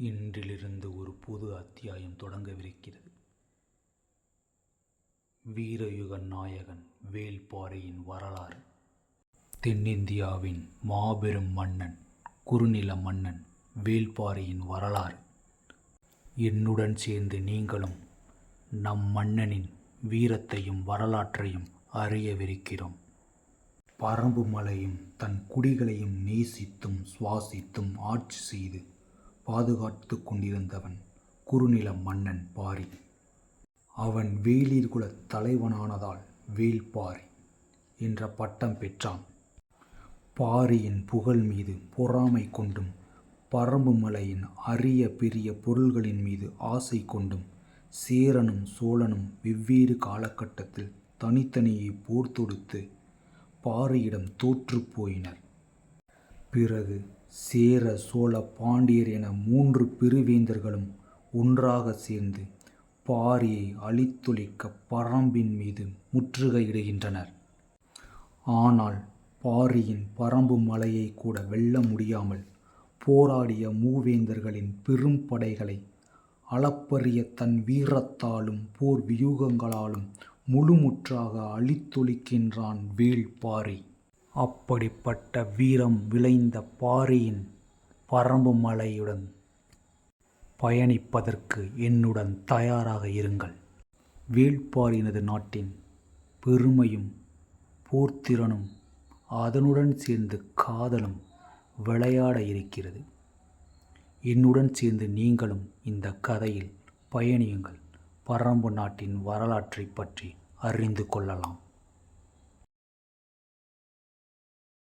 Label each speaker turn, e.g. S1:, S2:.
S1: இன்றிலிருந்து ஒரு புது அத்தியாயம் தொடங்கவிருக்கிறது. வீரயுக நாயகன் வேள்பாரியின் வரலாறு. தென்னிந்தியாவின் மாபெரும் மன்னன், குறுநில மன்னன் வேள்பாரியின் வரலாறு. என்னுடன் சேர்ந்து நீங்களும் நம் மன்னனின் வீரத்தையும் வரலாற்றையும் அறியவிருக்கிறோம். பறம்பு மலையும் தன் குடிகளையும் நேசித்தும் சுவாசித்தும் ஆட்சி செய்து பாதுகாத்து கொண்டிருந்தவன் குறுநில மன்னன் பாரி. அவன் வேளிர்குல தலைவனானதால் வேள்பாரி என்ற பட்டம் பெற்றான். பாரியின் புகழ் மீது பொறாமை கொண்டும் பறம்பு மலையின் அரிய பெரிய பொருள்களின் மீது ஆசை கொண்டும் சேரனும் சோழனும் வெவ்வேறு காலகட்டத்தில் தனித்தனியே போர் தொடுத்து பாரியிடம் தோற்று போயினர். பிறகு சேர சோழ பாண்டியர் என 3 பெருவேந்தர்களும் ஒன்றாக சேர்ந்து பாரியை அழித்தொழிக்க பறம்பின் மீது முற்றுகையிடுகின்றனர். ஆனால் பாரியின் பறம்பு மலையை கூட வெல்ல முடியாமல் போராடிய மூவேந்தர்களின் பெரும் படைகளை அளப்பரிய தன் வீரத்தாலும் போர் வியூகங்களாலும் முழுமுற்றாக அழித்தொழிக்கின்றான் வேள்பாரி. அப்படிப்பட்ட வீரம் விளைந்த பாரியின் பறம்பு மலையுடன் பயணிப்பதற்கு என்னுடன் தயாராக இருங்கள். வேள்பாரியினது நாட்டின் பெருமையும் போர்த்திறனும் அதனுடன் சேர்ந்து காதலும் விளையாட இருக்கிறது. என்னுடன் சேர்ந்து நீங்களும் இந்த கதையில் பயணியுங்கள். பறம்பு நாட்டின் வரலாற்றை பற்றி அறிந்து கொள்ளலாம்.